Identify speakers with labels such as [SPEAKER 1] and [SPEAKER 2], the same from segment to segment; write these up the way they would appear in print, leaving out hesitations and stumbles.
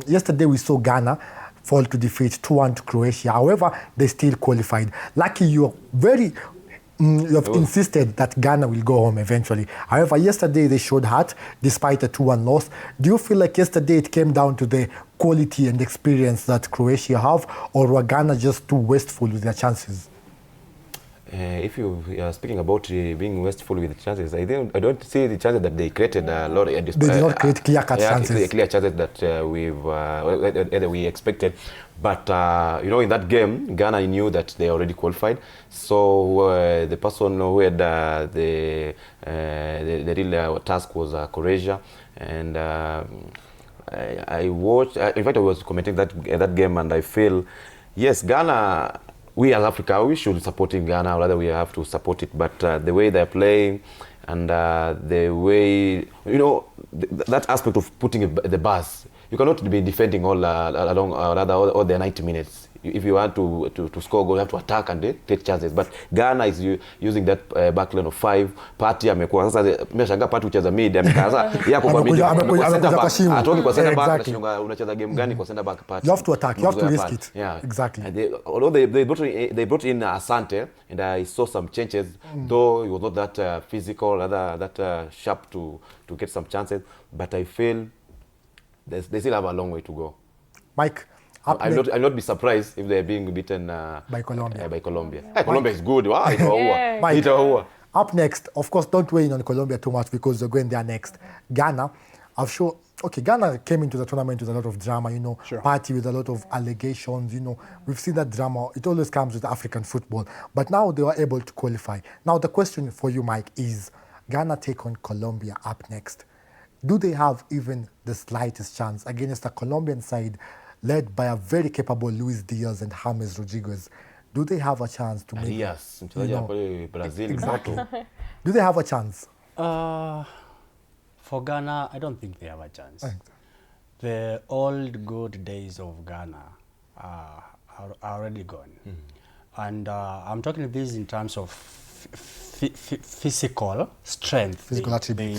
[SPEAKER 1] yesterday we saw Ghana fall to defeat 2-1 to Croatia. However, they still qualified. Lucky you have insisted that Ghana will go home eventually. However, yesterday they showed heart despite a 2-1 loss. Do you feel like yesterday it came down to the quality and experience that Croatia have, or were Ghana just too wasteful with their chances?
[SPEAKER 2] If you are speaking about being wasteful with the chances, I don't see the chances that they created a lot. They
[SPEAKER 1] did not create clear-cut chances.
[SPEAKER 2] Clear chances that we expected. But in that game, Ghana knew that they already qualified. So the person who had the real task was Croatia, and I watched. In fact, I was commenting that game, and I feel, yes, Ghana. We as Africa, we should support Ghana, or rather we have to support it. But the way they're playing and the way, that aspect of putting the bus, you cannot be defending all the 90 minutes. If you want to score goal, you have to attack and take chances. But Ghana is using that backline of 5. Party amekuwa sasa, nimeshangaa Party ucheza mid, amekaza yako kwa mid. Atoki kwa center back, unacheza game gani kwa center back Party?
[SPEAKER 1] You have to attack, you have to risk it.
[SPEAKER 2] Yeah.
[SPEAKER 1] Exactly.
[SPEAKER 2] Although they brought in Asante, and I saw some changes, though he was not that physical, rather that sharp to get some chances. But I feel they still have a long way to go.
[SPEAKER 1] Mike,
[SPEAKER 2] I'll not be surprised if they're being beaten
[SPEAKER 1] by Colombia.
[SPEAKER 2] Colombia is good. Wow,
[SPEAKER 1] Mike, up next, of course, don't weigh in on Colombia too much because they're going there next. Ghana, Ghana came into the tournament with a lot of drama,
[SPEAKER 3] Sure.
[SPEAKER 1] Party with a lot of allegations, We've seen that drama. It always comes with African football. But now they were able to qualify. Now the question for you, Mike, is Ghana take on Colombia up next. Do they have even the slightest chance against a Colombian side led by a very capable Luis Diaz and James Rodriguez? Do they have a chance to make
[SPEAKER 2] Brazil?
[SPEAKER 1] Exactly. Do they have a chance?
[SPEAKER 3] For Ghana, I don't think they have a chance. The old good days of Ghana are already gone. And I'm talking this in terms of physical strength they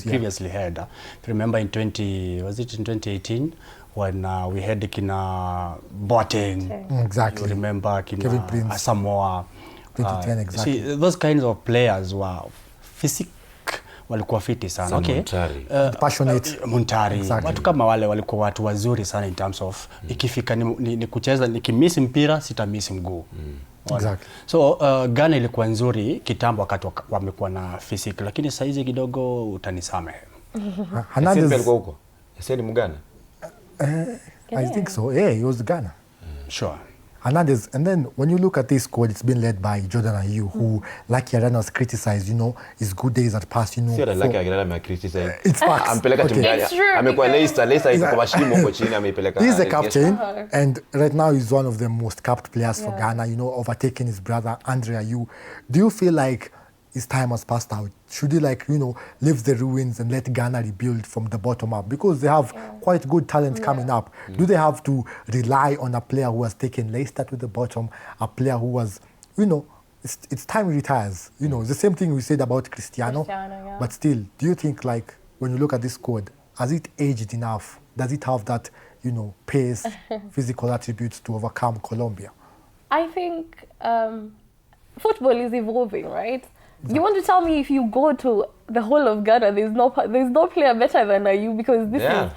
[SPEAKER 3] previously had. If you remember in 2018 when we had Kina Boateng,
[SPEAKER 1] exactly.
[SPEAKER 3] You remember
[SPEAKER 1] Kevin Prince,
[SPEAKER 3] Asamoah.
[SPEAKER 1] 2010, exactly.
[SPEAKER 3] See, those kinds of players were walikuwa fiti sana. Okay.
[SPEAKER 1] Passionate.
[SPEAKER 3] Muntari.
[SPEAKER 1] Exactly.
[SPEAKER 3] Watu kama wale walikuwa watu wazuri sana in terms of ikifika ni kucheza, nikimiss mpira sitamiss mguu.
[SPEAKER 1] Exactly.
[SPEAKER 3] So Ghana ilikuwa nzuri kitambo wakati wamekuwa na physique, lakini sasa hizi kidogo utanisamehe.
[SPEAKER 1] Hernandez
[SPEAKER 2] alikuwa huko. Yeye ni Mgana?
[SPEAKER 1] I think so. Yeah, he was Ghana.
[SPEAKER 3] Sure.
[SPEAKER 1] Hernandez, and then when you look at this squad, it's been led by Jordan Ayew, who, like Arana was criticized, his good days had passed,
[SPEAKER 2] See, like Arana criticized.
[SPEAKER 1] It's facts.
[SPEAKER 2] It's true.
[SPEAKER 1] He's the captain, and right now he's one of the most capped players for Ghana, overtaking his brother, Andre Ayew. Do you feel like his time has passed out? Should he leave the ruins and let Ghana rebuild from the bottom up? Because they have quite good talent coming up. Do they have to rely on a player who has taken Leicester to the bottom, a player who was, it's time he retires. It's the same thing we said about Cristiano. But still, do you think when you look at this squad, has it aged enough? Does it have that, pace, physical attributes to overcome Colombia?
[SPEAKER 4] I think football is evolving, right? You want to tell me if you go to the whole of Ghana, there's no player better than you, because this is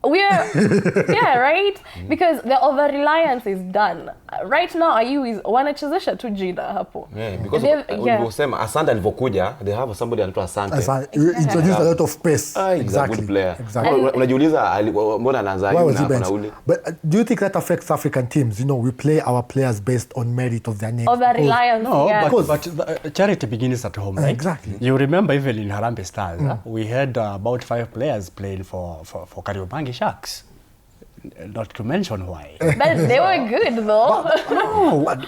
[SPEAKER 4] right? Because the over-reliance is done. Right now, Ayew is wanachezesha tu jina hapo.
[SPEAKER 2] Yeah, because ulivyosema Asante alivyokuja, they have somebody anaitwa Asante.
[SPEAKER 1] Introduced a lot of pace.
[SPEAKER 2] He's a good player.
[SPEAKER 1] Exactly.
[SPEAKER 2] Unajiuliza mbona anaanza na ule.
[SPEAKER 1] But do you think that affects African teams? We play our players based on merit of their names.
[SPEAKER 4] Over-reliance,
[SPEAKER 3] but charity begins at home, right?
[SPEAKER 1] Exactly.
[SPEAKER 3] You remember even in Harambee Stars, we had about 5 players playing for Kariobangi Sharks. Not to mention why.
[SPEAKER 4] But they were good though.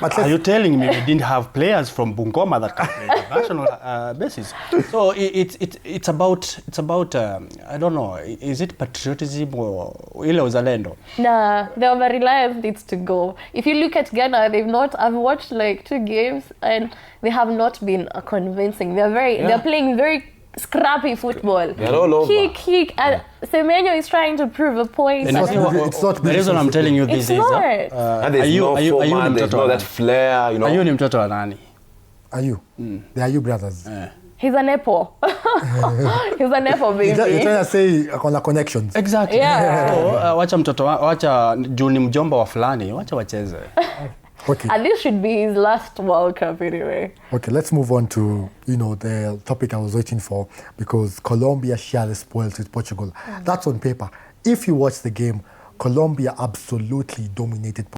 [SPEAKER 1] But
[SPEAKER 3] are you telling me we didn't have players from Bungoma that can play on a national basis? So it's about I don't know, is it patriotism or ile uzalendo?
[SPEAKER 4] Nah, the over-reliance needs to go. If you look at Ghana, I've watched 2 games and they have not been convincing. They're playing very scrappy football.
[SPEAKER 2] They're all over.
[SPEAKER 4] Kick. And Semenyo is trying to prove a point.
[SPEAKER 3] And
[SPEAKER 1] It's not
[SPEAKER 3] the reason I'm telling you this
[SPEAKER 4] It's
[SPEAKER 3] is
[SPEAKER 4] not.
[SPEAKER 2] And there's no format, there's no that flair, you know.
[SPEAKER 3] Are you ni mtoto wa nani?
[SPEAKER 1] Are you? They are you brothers?
[SPEAKER 4] He's a Nepo. He's a Nepo baby.
[SPEAKER 1] You're trying to say on connections.
[SPEAKER 3] Exactly.
[SPEAKER 4] Yeah.
[SPEAKER 3] So, wacha mtoto wacha juu ni mjomba wa fulani, wacha wacheze.
[SPEAKER 1] Okay.
[SPEAKER 4] And this should be his last World Cup anyway.
[SPEAKER 1] Okay, let's move on to, the topic I was waiting for, because Colombia share the spoils with Portugal. That's on paper. If you watch the game, Colombia absolutely dominated